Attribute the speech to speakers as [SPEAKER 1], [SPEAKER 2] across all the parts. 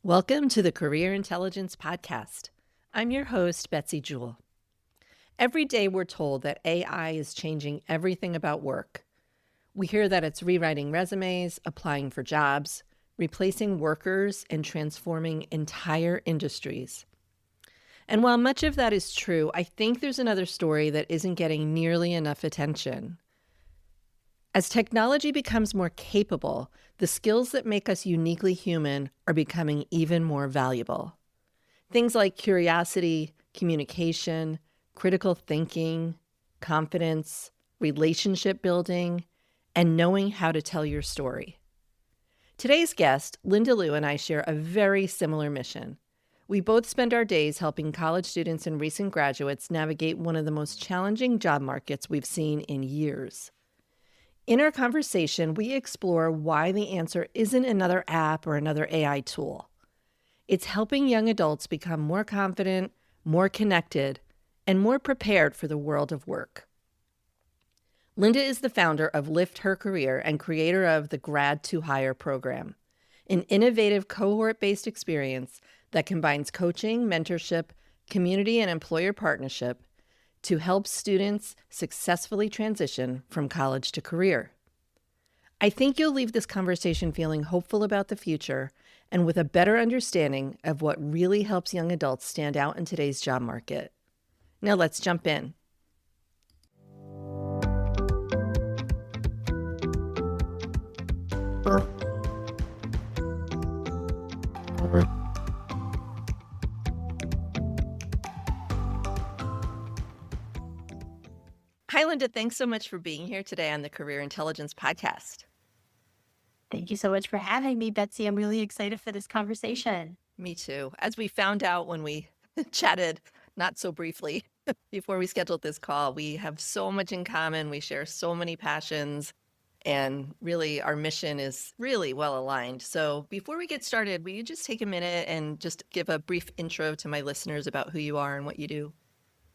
[SPEAKER 1] Welcome to the Career Intelligence Podcast. I'm your host, Betsy Jewell. Every day we're told that AI is changing everything about work. We hear that it's rewriting resumes, applying for jobs, replacing workers, and transforming entire industries. And while much of that is true, I think there's another story that isn't getting nearly enough attention. As technology becomes more capable, the skills that make us uniquely human are becoming even more valuable. Things like curiosity, communication, critical thinking, confidence, relationship building, and knowing how to tell your story. Today's guest, Linda Liu, and I share a very similar mission. We both spend our days helping college students and recent graduates navigate one of the most challenging job markets we've seen in years. In our conversation, we explore why the answer isn't another app or another AI tool. It's helping young adults become more confident, more connected, and more prepared for the world of work. Linda is the founder of LiftHer Career and creator of the Grad to Hire program, an innovative cohort-based experience that combines coaching, mentorship, community, and employer partnership to help students successfully transition from college to career. I think you'll leave this conversation feeling hopeful about the future and with a better understanding of what really helps young adults stand out in today's job market. Now let's jump in. Hi, Linda. Thanks so much for being here today on the Career Intelligence Podcast.
[SPEAKER 2] Thank you so much for having me, Betsy. I'm really excited for this conversation.
[SPEAKER 1] Me too. As we found out when we chatted, not so briefly, before we scheduled this call, we have so much in common. We share so many passions, and really our mission is really well aligned. So before we get started, will you just take a minute and just give a brief intro to my listeners about who you are and what you do?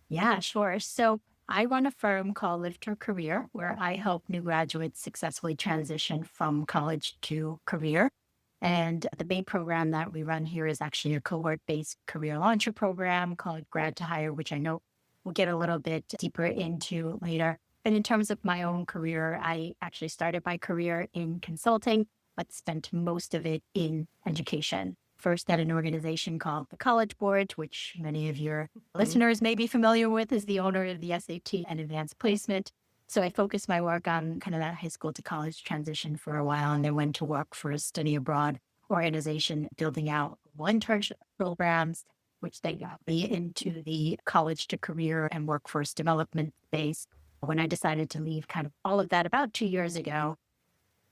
[SPEAKER 2] Yeah, sure. So I run a firm called LiftHer Career, where I help new graduates successfully transition from college to career. And the main program that we run here is actually a cohort-based career launcher program called Grad to Hire, which I know we'll get a little bit deeper into later. And in terms of my own career, I actually started my career in consulting, but spent most of it in education. First at an organization called the College Board, which many of your listeners may be familiar with, as the owner of the SAT and advanced placement. So I focused my work on kind of that high school to college transition for a while, and then went to work for a study abroad organization building out internship programs, which they got me into the college to career and workforce development space. When I decided to leave kind of all of that about 2 years ago,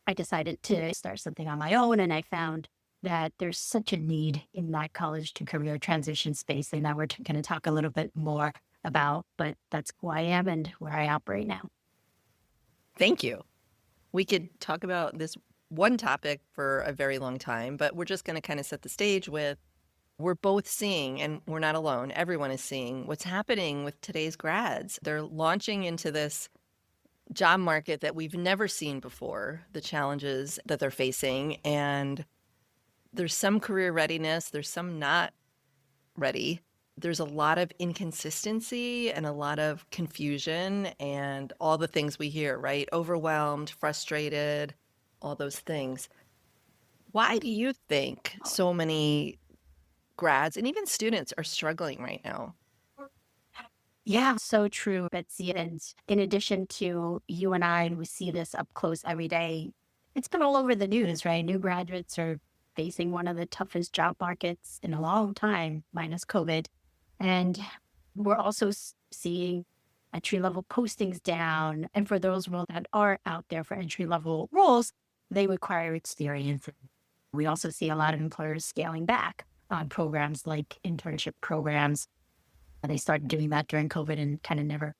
[SPEAKER 2] I decided to start something on my own, and I found that there's such a need in that college to career transition space. And now we're going to talk a little bit more about, but that's who I am and where I operate now.
[SPEAKER 1] Thank you. We could talk about this one topic for a very long time, but we're just going to kind of set the stage with we're both seeing, and we're not alone, everyone is seeing what's happening with today's grads. They're launching into this job market that we've never seen before, the challenges that they're facing. And there's some career readiness, there's some not ready. There's a lot of inconsistency and a lot of confusion and all the things we hear, right? Overwhelmed, frustrated, all those things. Why do you think so many grads and even students are struggling right now?
[SPEAKER 2] Yeah, so true, Betsy. And in addition to you and I, we see this up close every day. It's been all over the news, right? New graduates are facing one of the toughest job markets in a long time, minus COVID. And we're also seeing entry-level postings down. And for those roles that are out there for entry-level roles, they require experience. We also see a lot of employers scaling back on programs like internship programs. They started doing that during COVID and kind of never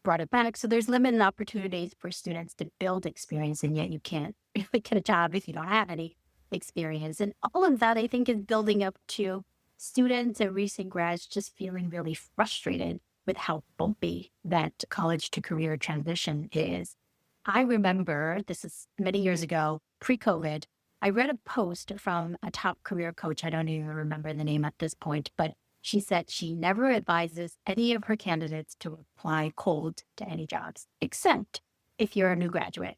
[SPEAKER 2] brought it back. So there's limited opportunities for students to build experience, and yet you can't really get a job if you don't have any experience. And all of that, I think, is building up to students and recent grads just feeling really frustrated with how bumpy that college to career transition is. I remember, this is many years ago, pre-COVID, I read a post from a top career coach. I don't even remember the name at this point, but she said she never advises any of her candidates to apply cold to any jobs, except if you're a new graduate,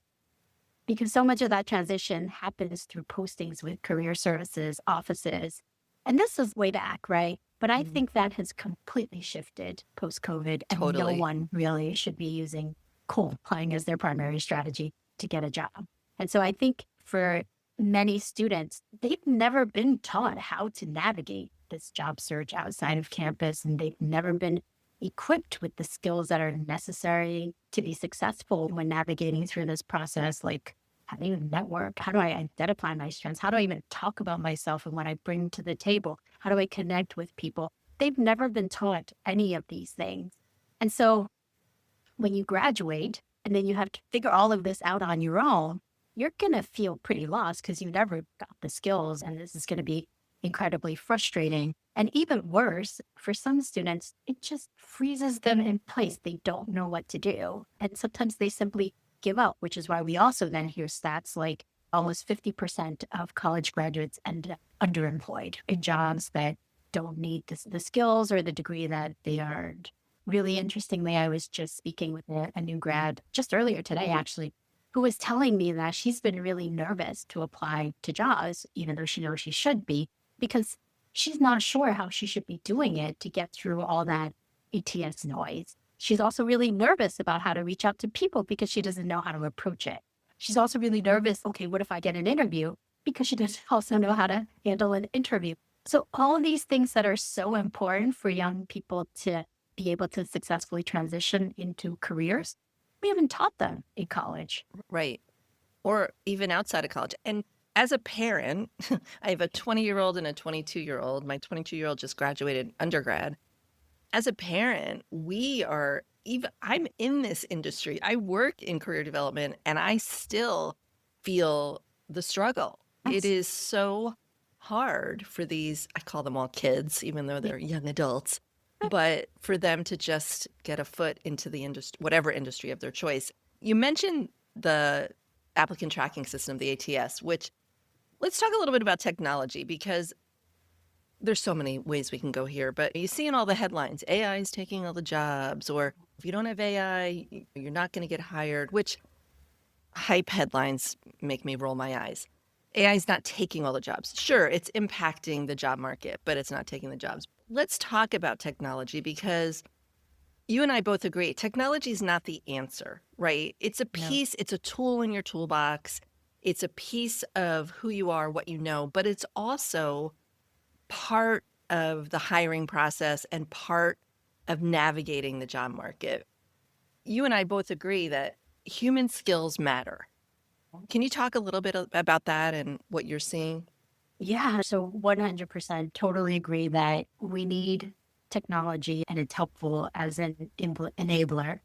[SPEAKER 2] because so much of that transition happens through postings with career services, offices. And this is way back, right? But I think that has completely shifted post-COVID, and no
[SPEAKER 1] Totally.
[SPEAKER 2] one really should be using cold applying as their primary strategy to get a job. And so I think for many students, they've never been taught how to navigate this job search outside of campus, and they've never been equipped with the skills that are necessary to be successful when navigating through this process. Like, how do you network? How do I identify my strengths? How do I even talk about myself and what I bring to the table? How do I connect with people? They've never been taught any of these things. And so when you graduate and then you have to figure all of this out on your own, you're going to feel pretty lost because you never got the skills. And this is going to be incredibly frustrating. And even worse, for some students, it just freezes them in place. They don't know what to do. And sometimes they simply give up, which is why we also then hear stats like almost 50% of college graduates end up underemployed in jobs that don't need the skills or the degree that they earned. Really interestingly, I was just speaking with a new grad just earlier today, actually, who was telling me that she's been really nervous to apply to jobs, even though she knows she should be, because she's not sure how she should be doing it to get through all that ATS noise. She's also really nervous about how to reach out to people because she doesn't know how to approach it. She's also really nervous, okay, what if I get an interview? Because she doesn't also know how to handle an interview. So all of these things that are so important for young people to be able to successfully transition into careers, we haven't taught them in college.
[SPEAKER 1] Right. Or even outside of college. And as a parent, I have a 20-year-old and a 22-year-old. My 22-year-old just graduated undergrad. As a parent, I'm in this industry. I work in career development and I still feel the struggle. It is so hard for these, I call them all kids, even though they're young adults, but for them to just get a foot into the industry, whatever industry of their choice. You mentioned the applicant tracking system, the ATS, which let's talk a little bit about technology because there's so many ways we can go here, but you see in all the headlines, AI is taking all the jobs, or if you don't have AI, you're not going to get hired, which hype headlines make me roll my eyes. AI is not taking all the jobs. Sure, it's impacting the job market, but it's not taking the jobs. Let's talk about technology because you and I both agree technology is not the answer, right? It's a piece, it's a tool in your toolbox. It's a piece of who you are, what you know, but it's also part of the hiring process and part of navigating the job market. You and I both agree that human skills matter. Can you talk a little bit about that and what you're seeing?
[SPEAKER 2] Yeah, so 100% totally agree that we need technology and it's helpful as an enabler,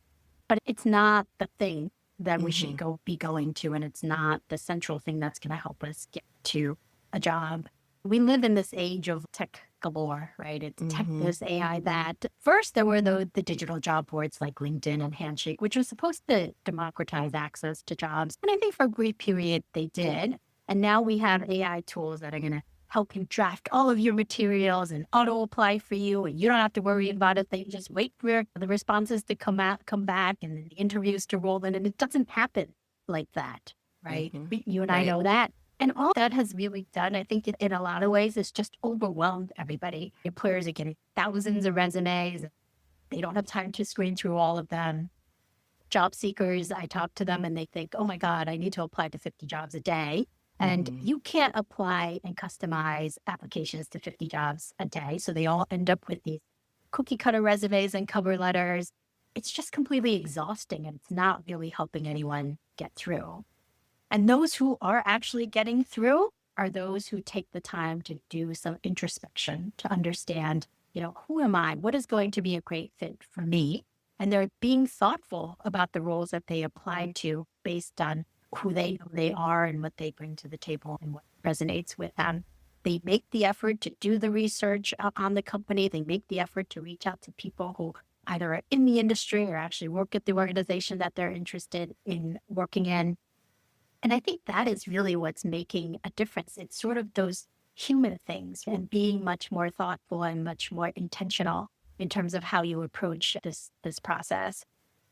[SPEAKER 2] but it's not the thing that we should be going to, and it's not the central thing that's going to help us get to a job. We live in this age of tech galore, right? It's tech this, AI that. First, there were the digital job boards like LinkedIn and Handshake, which was supposed to democratize access to jobs. And I think for a brief period, they did. And now we have AI tools that are going to help you draft all of your materials and auto apply for you. And you don't have to worry about it. They just wait for the responses to come back and then the interviews to roll in. And it doesn't happen like that, right? You and I know that. And all that has really done, I think in a lot of ways, is just overwhelmed everybody. Employers are getting thousands of resumes. They don't have time to screen through all of them. Job seekers, I talk to them and they think, oh my God, I need to apply to 50 jobs a day. And you can't apply and customize applications to 50 jobs a day. So they all end up with these cookie cutter resumes and cover letters. It's just completely exhausting and it's not really helping anyone get through. And those who are actually getting through are those who take the time to do some introspection to understand, who am I? What is going to be a great fit for me? And they're being thoughtful about the roles that they apply to based on who they are and what they bring to the table and what resonates with them. They make the effort to do the research on the company. They make the effort to reach out to people who either are in the industry or actually work at the organization that they're interested in working in. And I think that is really what's making a difference. It's sort of those human things and being much more thoughtful and much more intentional in terms of how you approach this process.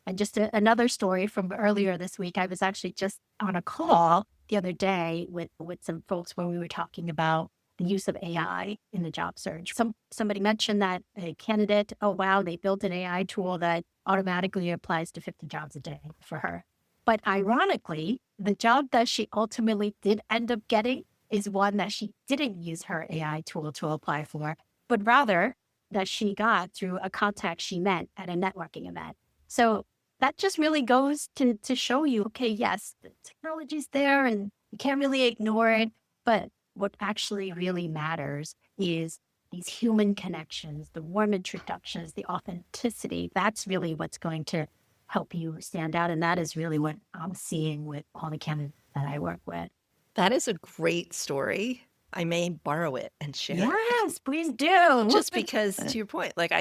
[SPEAKER 2] And just another story from earlier this week, I was actually just on a call the other day with some folks where we were talking about the use of AI in the job search. Somebody mentioned that a candidate, oh wow, they built an AI tool that automatically applies to 50 jobs a day for her. But ironically, the job that she ultimately did end up getting is one that she didn't use her AI tool to apply for, but rather that she got through a contact she met at a networking event. So that just really goes to show you, okay, yes, the technology's there and you can't really ignore it, but what actually really matters is these human connections, the warm introductions, the authenticity. That's really what's going to help you stand out. And that is really what I'm seeing with all the candidates that I work with.
[SPEAKER 1] That is a great story. I may borrow it and share it.
[SPEAKER 2] Yes, please do.
[SPEAKER 1] Just because, to your point, like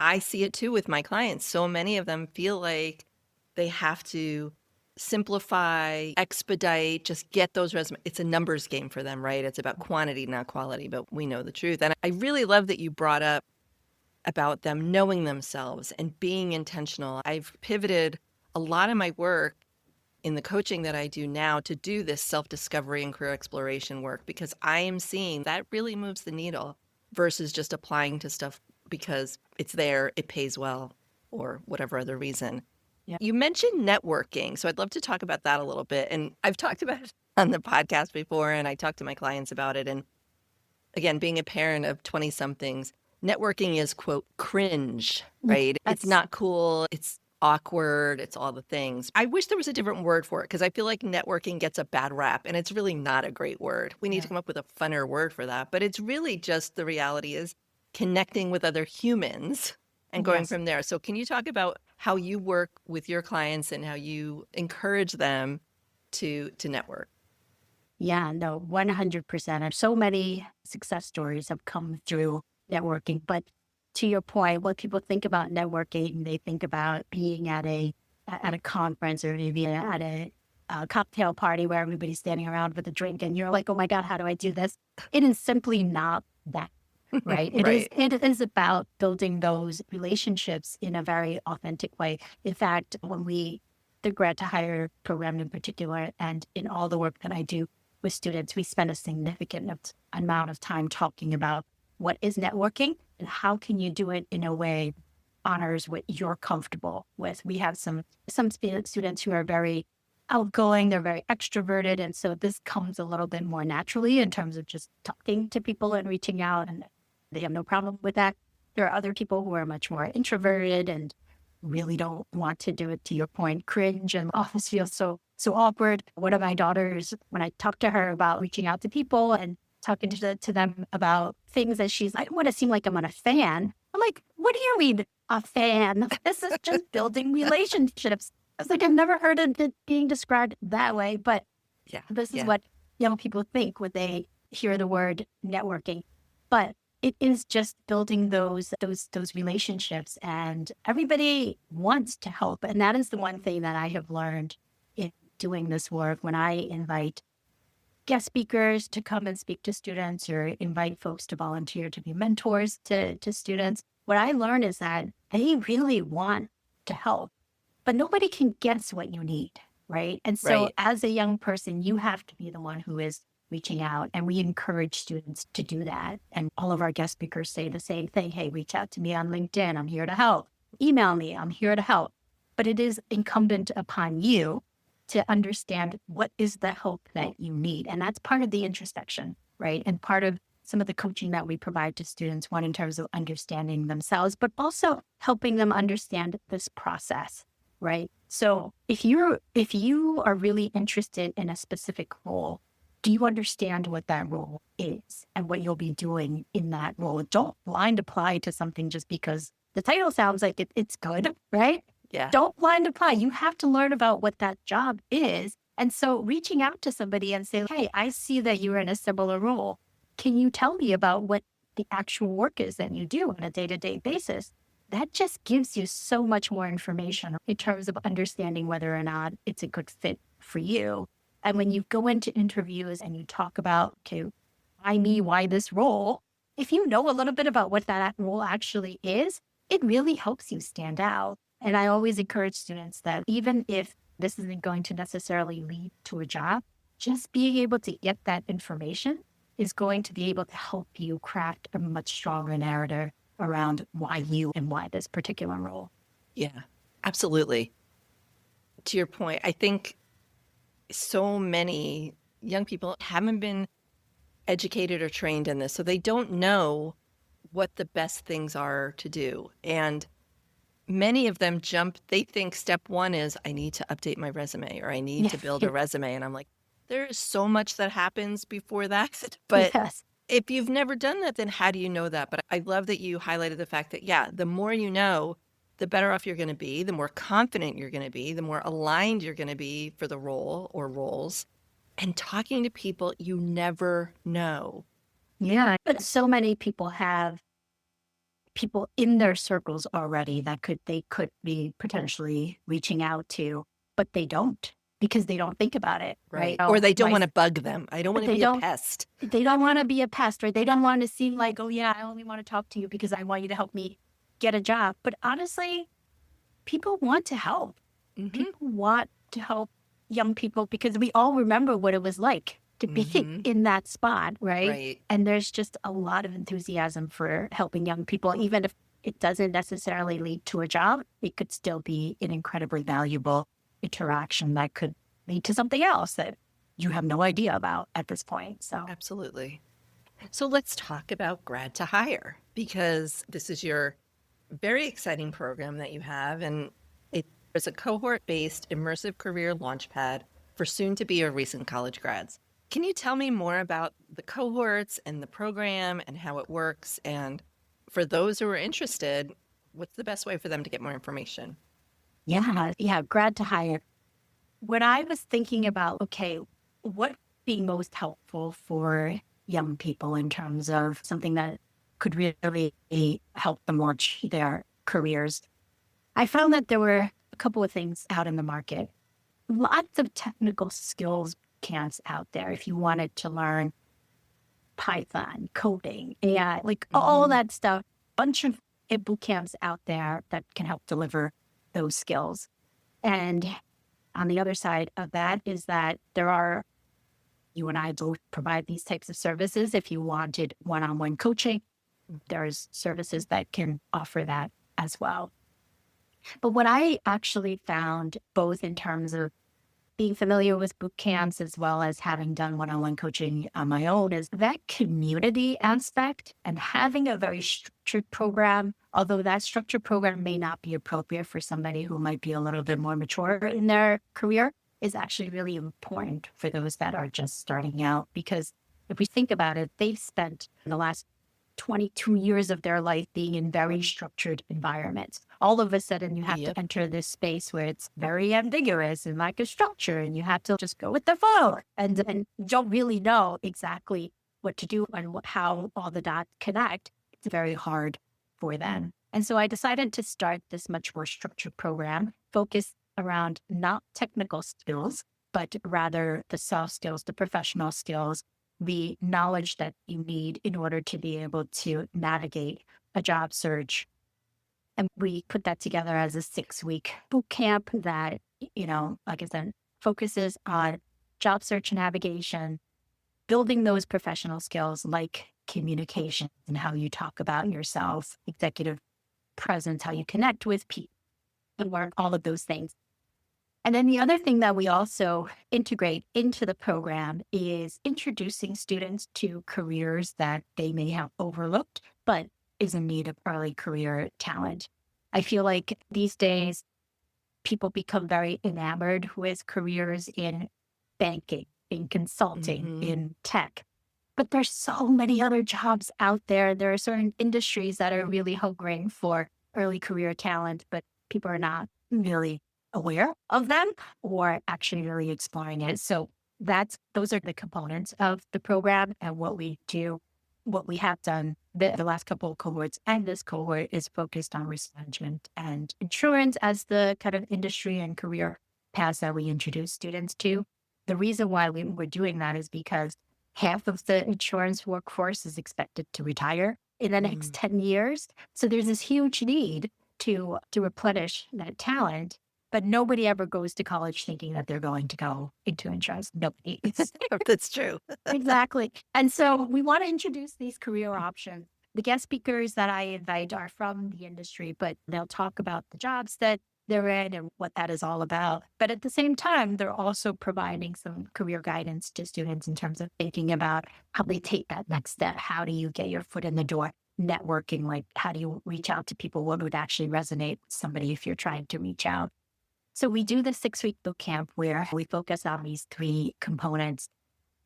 [SPEAKER 1] I see it too with my clients. So many of them feel like they have to simplify, expedite, just get those resumes. It's a numbers game for them, right? It's about quantity, not quality, but we know the truth. And I really love that you brought up about them knowing themselves and being intentional. I've pivoted a lot of my work in the coaching that I do now to do this self-discovery and career exploration work because I am seeing that really moves the needle versus just applying to stuff because it's there, it pays well, or whatever other reason.
[SPEAKER 2] Yeah.
[SPEAKER 1] You mentioned networking, so I'd love to talk about that a little bit. And I've talked about it on the podcast before, and I talk to my clients about it. And again, being a parent of 20-somethings, networking is, quote, cringe, right? It's not cool. It's awkward. It's all the things. I wish there was a different word for it because I feel like networking gets a bad rap and it's really not a great word. We need to come up with a funner word for that. But it's really just the reality is connecting with other humans and going from there. So can you talk about how you work with your clients and how you encourage them to network?
[SPEAKER 2] Yeah, no, 100%. And so many success stories have come through networking. But to your point, when people think about networking, they think about being at a conference or maybe at a cocktail party where everybody's standing around with a drink and you're like, oh my God, how do I do this? It is simply not that, right? It is about building those relationships in a very authentic way. In fact, the Grad to Hire program in particular, and in all the work that I do with students, we spend a significant amount of time talking about what is networking and how can you do it in a way that honors what you're comfortable with. We have some students who are very outgoing, they're very extroverted, and so this comes a little bit more naturally in terms of just talking to people and reaching out, and they have no problem with that. There are other people who are much more introverted and really don't want to do it, to your point, cringe, and office feels so awkward. One of my daughters, when I talked to her about reaching out to people and talking to them about things that she's like, I don't want to seem like I'm on a fan. I'm like, what do you mean a fan? This is just building relationships. I was like, I've never heard of it being described that way, but this is what young people think when they hear the word networking. But it is just building those relationships, and everybody wants to help. And that is the one thing that I have learned in doing this work. When I invite guest speakers to come and speak to students or invite folks to volunteer to be mentors to students, what I learn is that they really want to help, but nobody can guess what you need, right? And so as a young person, you have to be the one who is reaching out, and we encourage students to do that. And all of our guest speakers say the same thing. Hey, reach out to me on LinkedIn. I'm here to help. Email me. I'm here to help. But it is incumbent upon you to understand what is the help that you need. And that's part of the introspection, right? And part of some of the coaching that we provide to students, one in terms of understanding themselves, but also helping them understand this process, right? So if you are really interested in a specific role, do you understand what that role is and what you'll be doing in that role? Don't blind apply to something just because the title sounds like it's good, right?
[SPEAKER 1] Yeah.
[SPEAKER 2] Don't blind apply. You have to learn about what that job is. And so reaching out to somebody and say, hey, I see that you're in a similar role. Can you tell me about what the actual work is that you do on a day-to-day basis? That just gives you so much more information in terms of understanding whether or not it's a good fit for you. And when you go into interviews and you talk about, okay, why me, why this role? If you know a little bit about what that role actually is, it really helps you stand out. And I always encourage students that even if this isn't going to necessarily lead to a job, just being able to get that information is going to be able to help you craft a much stronger narrative around why you and why this particular role.
[SPEAKER 1] Yeah, absolutely. To your point, I think so many young people haven't been educated or trained in this, so they don't know what the best things are to do. And many of them they think step one is I need to update my resume or I need to build a resume. And I'm like, there is so much that happens before that. But
[SPEAKER 2] Yes.
[SPEAKER 1] if you've never done that, then how do you know that? But I love that you highlighted the fact that, yeah, the more you know, the better off you're going to be, the more confident you're going to be, the more aligned you're going to be for the role or roles. And talking to people you never know.
[SPEAKER 2] Yeah. But so many people have people in their circles already that they could be potentially reaching out to, but they don't because they don't think about it. Right.
[SPEAKER 1] Or they don't want to bug them. I don't want to
[SPEAKER 2] They
[SPEAKER 1] be a
[SPEAKER 2] don't,
[SPEAKER 1] pest.
[SPEAKER 2] they don't want to be a pest, or they don't want to seem like, oh yeah, I only want to talk to you because I want you to help me get a job. But honestly, people want to help.
[SPEAKER 1] Mm-hmm.
[SPEAKER 2] People want to help young people because we all remember what it was like to be in that spot, right? And there's just a lot of enthusiasm for helping young people, even if it doesn't necessarily lead to a job. It could still be an incredibly valuable interaction that could lead to something else that you have no idea about at this point. So
[SPEAKER 1] absolutely. So let's talk about Grad to Hire, because this is your very exciting program that you have, and it is a cohort-based immersive career launchpad for soon-to-be or recent college grads. Can you tell me more about the cohorts and the program and how it works? And for those who are interested, what's the best way for them to get more information?
[SPEAKER 2] Yeah, Grad to Hire. When I was thinking about, okay, what would be most helpful for young people in terms of something that could really help them launch their careers, I found that there were a couple of things out in the market. Lots of technical skills camps out there if you wanted to learn Python, coding, AI, like all that stuff. Bunch of boot camps out there that can help deliver those skills. And on the other side of that is that you and I both provide these types of services. If you wanted one-on-one coaching, there's services that can offer that as well. But what I actually found, both in terms of being familiar with boot camps as well as having done one-on-one coaching on my own, is that community aspect and having a very structured program, although that structured program may not be appropriate for somebody who might be a little bit more mature in their career, is actually really important for those that are just starting out. Because if we think about it, they've spent the last 22 years of their life being in very structured environments. All of a sudden, you have to enter this space where it's very ambiguous and lack of structure, and you have to just go with the flow, and you don't really know exactly what to do and how all the dots connect. It's very hard for them. And so I decided to start this much more structured program focused around not technical skills, but rather the soft skills, the professional skills, the knowledge that you need in order to be able to navigate a job search. And we put that together as a 6-week boot camp that, like I said, focuses on job search navigation, building those professional skills like communication and how you talk about yourself, executive presence, how you connect with people, and learn all of those things. And then the other thing that we also integrate into the program is introducing students to careers that they may have overlooked, but is in need of early career talent. I feel like these days, people become very enamored with careers in banking, in consulting, in tech. But there's so many other jobs out there. There are certain industries that are really hungering for early career talent, but people are not really aware of them or actually really exploring it. So those are the components of the program. And what we do, what we have done the last couple of cohorts, and this cohort is focused on risk management and insurance as the kind of industry and career paths that we introduce students to. the reason why we're doing that is because half of the insurance workforce is expected to retire in the next
[SPEAKER 1] Mm.
[SPEAKER 2] 10 years. So there's this huge need to replenish that talent. But nobody ever goes to college thinking that they're going to go into insurance. Nobody.
[SPEAKER 1] That's true.
[SPEAKER 2] Exactly. And so we want to introduce these career options. The guest speakers that I invite are from the industry, but they'll talk about the jobs that they're in and what that is all about. But at the same time, they're also providing some career guidance to students in terms of thinking about how they take that next step. How do you get your foot in the door? Networking, like how do you reach out to people? What would actually resonate with somebody if you're trying to reach out? So we do the 6-week boot camp where we focus on these three components.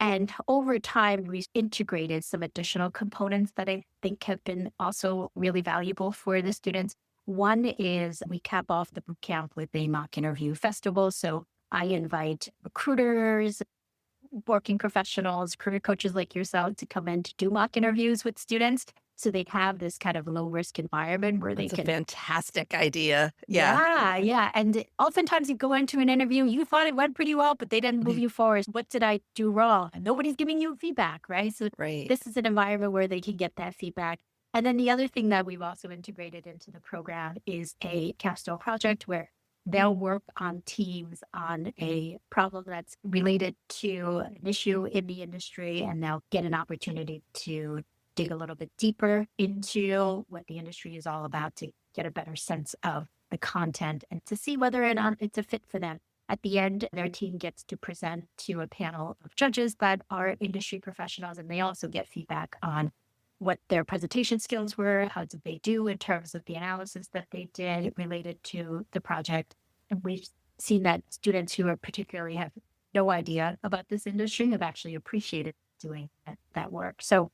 [SPEAKER 2] And over time, we've integrated some additional components that I think have been also really valuable for the students. One is we cap off the boot camp with a mock interview festival. So I invite recruiters, working professionals, career coaches like yourself to come in to do mock interviews with students. So they have this kind of low risk environment where they
[SPEAKER 1] That's a
[SPEAKER 2] can.
[SPEAKER 1] fantastic idea. Yeah.
[SPEAKER 2] Yeah, yeah. And oftentimes you go into an interview, you thought it went pretty well, but they didn't move you forward. What did I do wrong? And nobody's giving you feedback, right? So
[SPEAKER 1] Right.
[SPEAKER 2] this is an environment where they can get that feedback. And then the other thing that we've also integrated into the program is a capstone project where they'll work on teams on a problem that's related to an issue in the industry, and they'll get an opportunity to dig a little bit deeper into what the industry is all about to get a better sense of the content and to see whether or not it's a fit for them. At the end, their team gets to present to a panel of judges that are industry professionals, and they also get feedback on what their presentation skills were, how did they do in terms of the analysis that they did related to the project. And we've seen that students who are particularly have no idea about this industry have actually appreciated doing that work. So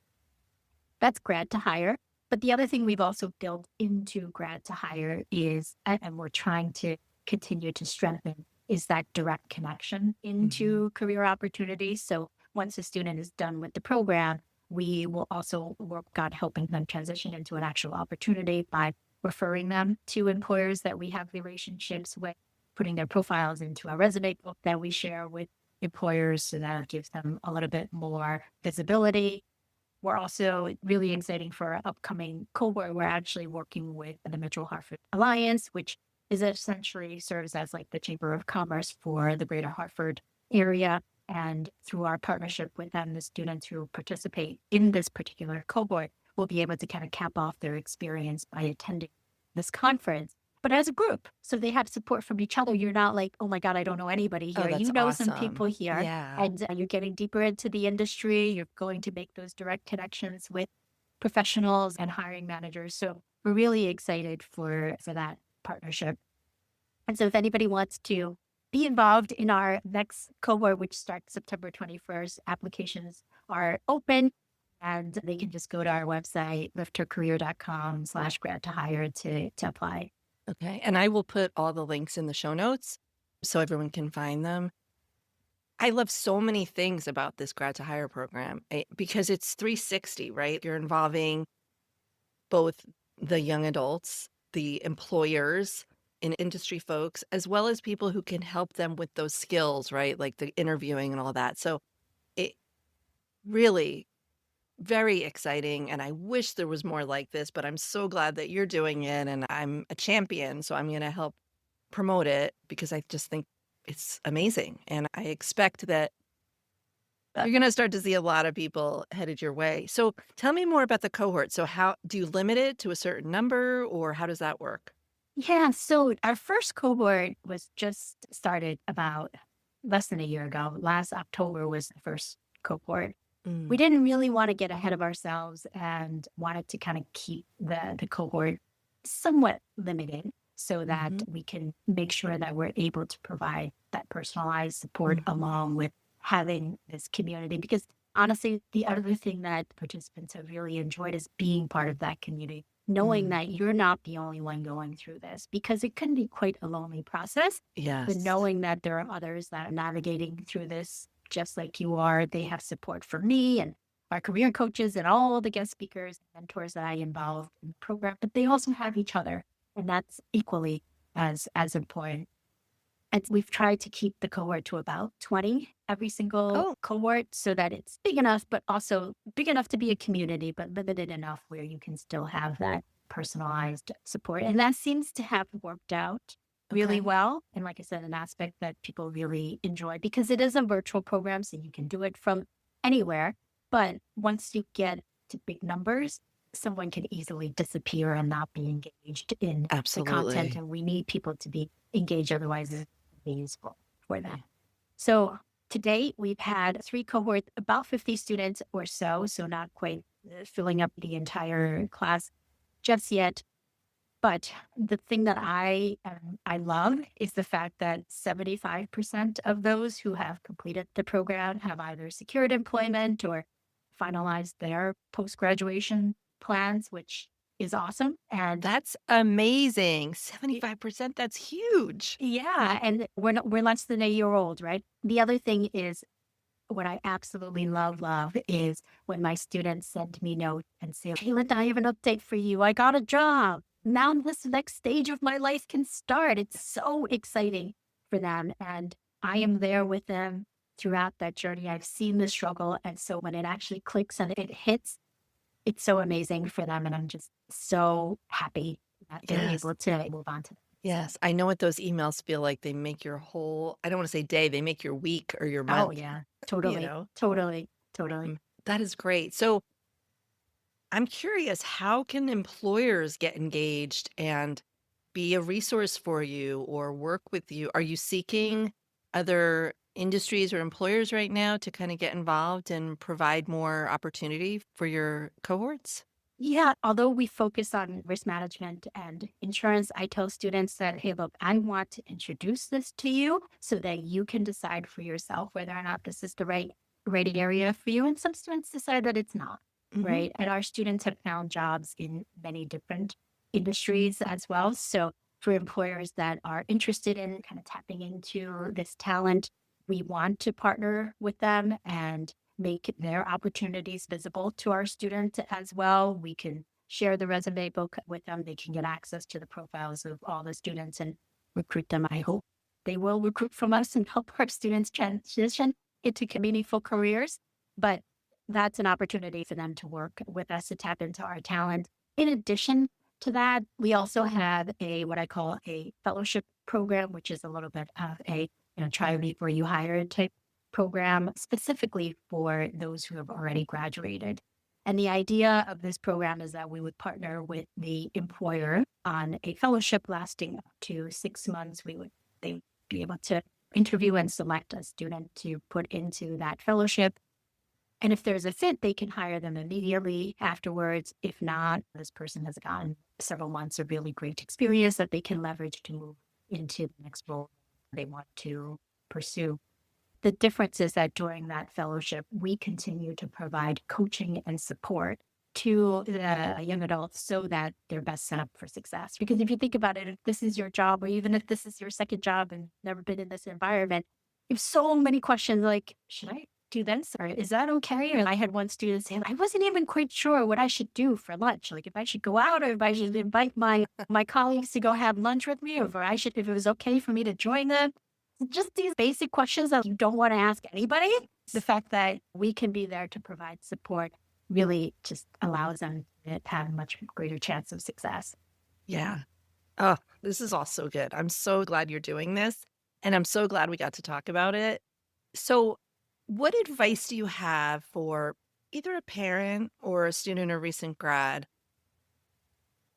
[SPEAKER 2] that's grad to hire. But the other thing we've also built into grad to hire is, and we're trying to continue to strengthen, is that direct connection into career opportunities. So once a student is done with the program, we will also work on helping them transition into an actual opportunity by referring them to employers that we have relationships with, putting their profiles into a resume book that we share with employers so that gives them a little bit more visibility. We're also really exciting for our upcoming cohort. We're actually working with the Metro Hartford Alliance, which is essentially serves as like the Chamber of Commerce for the greater Hartford area. And through our partnership with them, the students who participate in this particular cohort will be able to kind of cap off their experience by attending this conference, but as a group. So they have support from each other. You're not like, oh my God, I don't know anybody
[SPEAKER 1] Oh,
[SPEAKER 2] here.
[SPEAKER 1] that's
[SPEAKER 2] You know some
[SPEAKER 1] awesome.
[SPEAKER 2] people here,
[SPEAKER 1] Yeah.
[SPEAKER 2] and you're getting deeper into the industry. You're going to make those direct connections with professionals and hiring managers. So we're really excited for that partnership. And so if anybody wants to be involved in our next cohort, which starts September 21st, applications are open. And they can just go to our website, lifthercareer.com/grad to hire to apply.
[SPEAKER 1] Okay. And I will put all the links in the show notes so everyone can find them. I love so many things about this grad to hire program because it's 360, right? You're involving both the young adults, the employers, and industry folks, as well as people who can help them with those skills, right? Like the interviewing and all that. So it really very exciting. And I wish there was more like this, but I'm so glad that you're doing it and I'm a champion. So I'm going to help promote it because I just think it's amazing. And I expect that you're going to start to see a lot of people headed your way. So tell me more about the cohort. So how do you limit it to a certain number or how does that work?
[SPEAKER 2] Yeah, so our first cohort was just started about less than a year ago. Last October was the first cohort. We
[SPEAKER 1] Mm,
[SPEAKER 2] didn't really want to get ahead of ourselves and wanted to kind of keep the cohort somewhat limited so that
[SPEAKER 1] mhm,
[SPEAKER 2] we can make sure that we're able to provide that personalized support
[SPEAKER 1] mhm,
[SPEAKER 2] along with having this community. Because honestly, the other thing that participants have really enjoyed is being part of that community, knowing
[SPEAKER 1] mm.
[SPEAKER 2] that you're not the only one going through this because it can be quite a lonely process. But
[SPEAKER 1] Yes.
[SPEAKER 2] knowing that there are others that are navigating through this just like you are, they have support from me and our career coaches and all the guest speakers and mentors that I involve in the program, but they also have each other. And that's equally as important. And we've tried to keep the cohort to about 20 every single
[SPEAKER 1] Oh,
[SPEAKER 2] cohort so that it's big enough, but also big enough to be a community, but limited enough where you can still have that personalized support. And that seems to have worked out really
[SPEAKER 1] okay.
[SPEAKER 2] well. And like I said, an aspect that people really enjoy because it is a virtual program, so you can do it from anywhere. But once you get to big numbers, someone can easily disappear and not be engaged in the content.
[SPEAKER 1] Absolutely.
[SPEAKER 2] And we need people to be engaged, otherwise, it's be useful for them. So to date, we've had 3 cohorts, about 50 students or so, so not quite filling up the entire class just yet. But the thing that I love is the fact that 75% of those who have completed the program have either secured employment or finalized their post graduation plans, which is awesome. And
[SPEAKER 1] That's amazing. 75%, that's huge.
[SPEAKER 2] yeah, and we're less than a year old, right? The other thing is what I absolutely love is when my students send me notes and say, "Hey, Linda, I have an update for you. I got a job. Now this next stage of my life can start." It's so exciting for them, and I am there with them throughout that journey. I've seen the struggle, and so when it actually clicks and it hits, it's so amazing for them, and I'm just so happy that they're
[SPEAKER 1] Yes.
[SPEAKER 2] able to move on to the next step.
[SPEAKER 1] Yes. I know what those emails feel like. They make your whole, I don't want to say day, they make your week or your
[SPEAKER 2] Oh,
[SPEAKER 1] month,
[SPEAKER 2] yeah.
[SPEAKER 1] you
[SPEAKER 2] Totally.
[SPEAKER 1] know?
[SPEAKER 2] Totally. Totally.
[SPEAKER 1] That is great. So I'm curious, how can employers get engaged and be a resource for you or work with you? Are you seeking other industries or employers right now to kind of get involved and provide more opportunity for your cohorts?
[SPEAKER 2] Yeah, although we focus on risk management and insurance, I tell students that, hey, look, I want to introduce this to you so that you can decide for yourself whether or not this is the right area for you. And some students decide that it's not,
[SPEAKER 1] Hmm.
[SPEAKER 2] right? And our students have found jobs in many different industries as well. So for employers that are interested in kind of tapping into this talent, we want to partner with them and make their opportunities visible to our students as well. We can share the resume book with them. They can get access to the profiles of all the students and recruit them. I hope they will recruit from us and help our students transition into meaningful careers. But that's an opportunity for them to work with us to tap into our talent. In addition to that, we also have a what I call a fellowship program, which is a little bit of a try before you hire type program specifically for those who have already graduated. And the idea of this program is that we would partner with the employer on a fellowship lasting up to 6 months. They would be able to interview and select a student to put into that fellowship. And if there's a fit, they can hire them immediately afterwards. If not, this person has gotten several months of really great experience that they can leverage to move into the next role they want to pursue. The difference is that during that fellowship, we continue to provide coaching and support to the young adults so that they're best set up for success. Because if you think about it, if this is your job, or even if this is your second job and never been in this environment, you have so many questions like, should I do this? Or is that okay? Or I had one student say, I wasn't even quite sure what I should do for lunch. Like if I should go out or if I should invite my colleagues to go have lunch with me, or if it was okay for me to join them. Just these basic questions that you don't want to ask anybody. The fact that we can be there to provide support really just allows them to have a much greater chance of success.
[SPEAKER 1] Yeah. Oh, this is all so good. I'm so glad you're doing this. And I'm so glad we got to talk about it. So, what advice do you have for either a parent or a student or recent grad?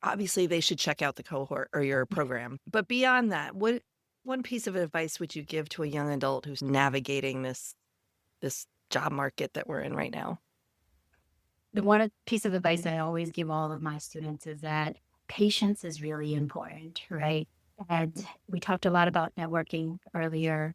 [SPEAKER 1] Obviously, they should check out the cohort or your program. But beyond that, what one piece of advice would you give to a young adult who's navigating this job market that we're in right now?
[SPEAKER 2] The one piece of advice I always give all of my students is that patience is really important, right? And we talked a lot about networking earlier.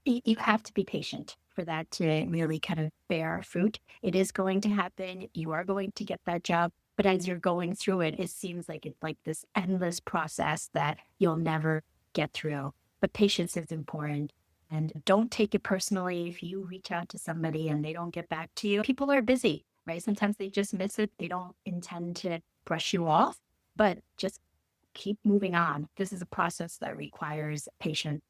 [SPEAKER 2] You have to be patient for that to really kind of bear fruit. It is going to happen. You are going to get that job. But as you're going through it, it seems like it's like this endless process that you'll never get through. But patience is important. And don't take it personally if you reach out to somebody and they don't get back to you. People are busy, right? Sometimes they just miss it. They don't intend to brush you off, but just keep moving on. This is a process that requires patience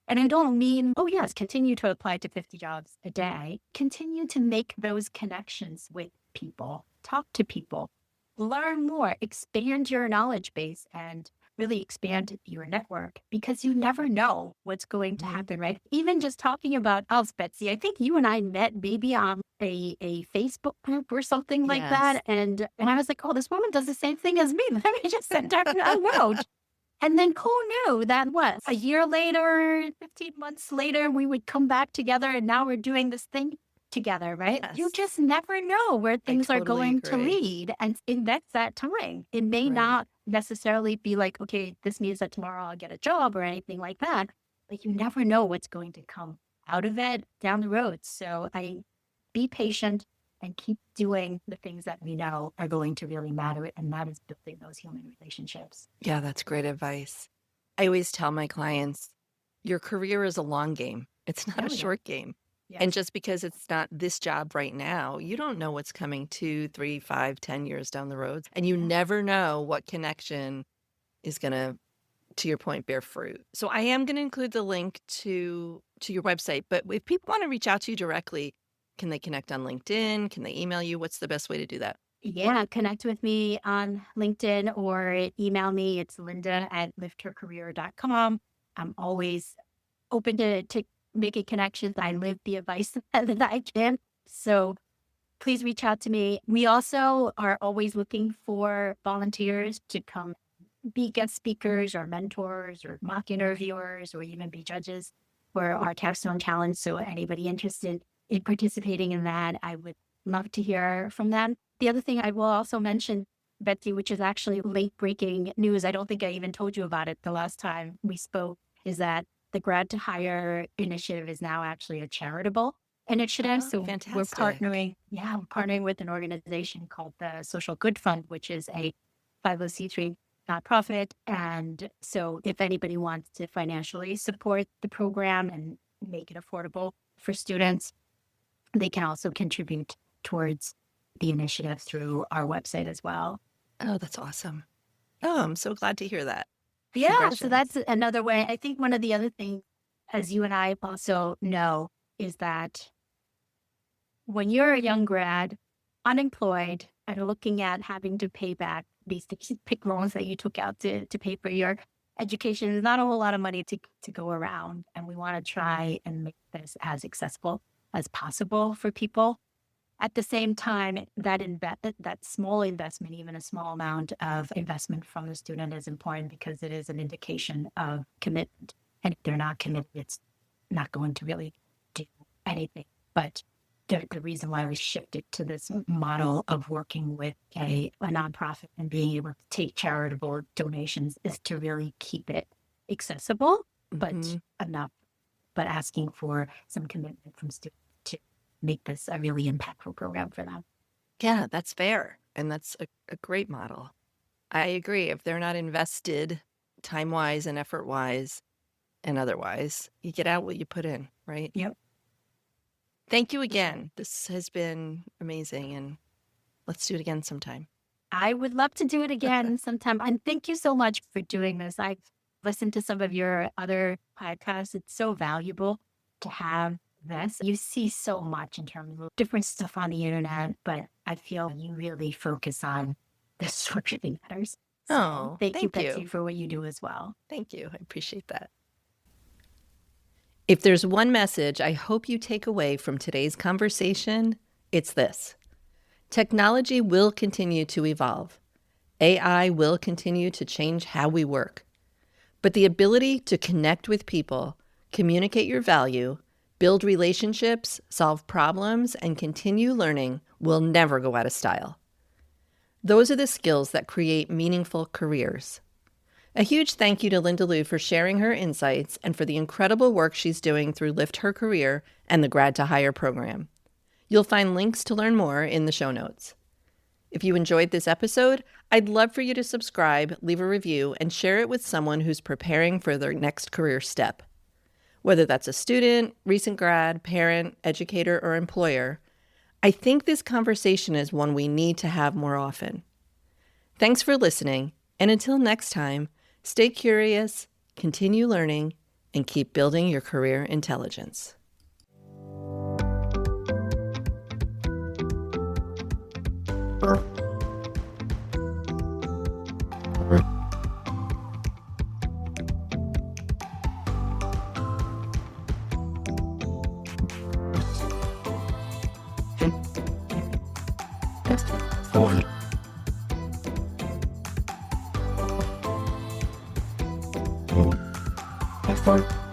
[SPEAKER 2] And I don't mean, oh, yes, continue to apply to 50 jobs a day. Continue to make those connections with people, talk to people, learn more, expand your knowledge base, and really expand your network because you never know what's going to happen, right? Even just talking about us, Betsy, I think you and I met maybe on a Facebook group or something like
[SPEAKER 1] Yes.
[SPEAKER 2] that. And I was like, oh, this woman does the same thing as me. Let me just send her a note. And then who knew that was a year later, 15 months later, we would come back together and now we're doing this thing together, right? You
[SPEAKER 1] Yes.
[SPEAKER 2] just never know where
[SPEAKER 1] I
[SPEAKER 2] things are
[SPEAKER 1] totally
[SPEAKER 2] going to
[SPEAKER 1] agree.
[SPEAKER 2] lead. And that's that time. It may
[SPEAKER 1] Right.
[SPEAKER 2] not necessarily be like, okay, this means that tomorrow I'll get a job or anything like that. But you never know what's going to come out of it down the road. So I be patient and keep doing the things that we know are going to really matter. And that is building those human relationships.
[SPEAKER 1] Yeah, that's great advice. I always tell my clients, your career is a long game. It's not
[SPEAKER 2] Oh,
[SPEAKER 1] a
[SPEAKER 2] yeah.
[SPEAKER 1] short game. And
[SPEAKER 2] Yes.
[SPEAKER 1] just because it's not this job right now, you don't know what's coming 2, 3, 5, 10 years down the road. And you
[SPEAKER 2] Yeah.
[SPEAKER 1] never know what connection is going to your point, bear fruit. So I am going to include the link to your website. But if people want to reach out to you directly, can they connect on LinkedIn? Can they email you? What's the best way to do that?
[SPEAKER 2] Yeah, connect with me on LinkedIn or email me. It's linda@lifthercareer.com. I'm always open to making connections. I live the advice that I can. So please reach out to me. We also are always looking for volunteers to come be guest speakers or mentors or mock interviewers or even be judges for our capstone challenge. So anybody interested in participating in that, I would love to hear from them. The other thing I will also mention, Betsy, which is actually late breaking news. I don't think I even told you about it the last time we spoke, is that the Grad to Hire initiative is now actually a charitable initiative.
[SPEAKER 1] Oh,
[SPEAKER 2] So we're
[SPEAKER 1] fantastic.
[SPEAKER 2] we're partnering with an organization called the Social Good Fund, which is a 501c3 nonprofit. And so if anybody wants to financially support the program and make it affordable for students, they can also contribute towards the initiative through our website as well.
[SPEAKER 1] Oh, that's awesome. Oh, I'm so glad to hear that.
[SPEAKER 2] Yeah, so
[SPEAKER 1] Congratulations.
[SPEAKER 2] that's another way. I think one of the other things, as you and I also know, is that when you're a young grad, unemployed, and looking at having to pay back these pick loans that you took out to pay for your education, there's not a whole lot of money to go around. And we want to try and make this as accessible as possible for people. At the same time, that small investment, even a small amount of investment from the student is important because it is an indication of commitment. And if they're not committed, it's not going to really do anything. But the reason why we shifted to this model of working with a nonprofit and being able to take charitable donations is to really keep it accessible, but
[SPEAKER 1] Mhm.
[SPEAKER 2] enough, but asking for some commitment from students to make this a really impactful program for them.
[SPEAKER 1] Yeah, that's fair. And that's a great model. I agree. If they're not invested time-wise and effort-wise and otherwise, you get out what you put in, right?
[SPEAKER 2] Yep.
[SPEAKER 1] Thank you again. This has been amazing, and let's do it again sometime.
[SPEAKER 2] I would love to do it again sometime. And thank you so much for doing this. I've listened to some of your other podcasts. It's so valuable to have this. You see so much in terms of different stuff on the internet, but I feel you really focus on this sort of thing matters. So
[SPEAKER 1] Oh,
[SPEAKER 2] thank you,
[SPEAKER 1] thank
[SPEAKER 2] Betsy,
[SPEAKER 1] you.
[SPEAKER 2] for what you do as well.
[SPEAKER 1] Thank you. I appreciate that. If there's one message I hope you take away from today's conversation, it's this. Technology will continue to evolve. AI will continue to change how we work. But the ability to connect with people, communicate your value, build relationships, solve problems, and continue learning will never go out of style. Those are the skills that create meaningful careers. A huge thank you to Linda Liu for sharing her insights and for the incredible work she's doing through LiftHer Career and the Grad to Hire program. You'll find links to learn more in the show notes. If you enjoyed this episode, I'd love for you to subscribe, leave a review, and share it with someone who's preparing for their next career step. Whether that's a student, recent grad, parent, educator, or employer, I think this conversation is one we need to have more often. Thanks for listening, and until next time, stay curious, continue learning, and keep building your career intelligence.
[SPEAKER 3] Four.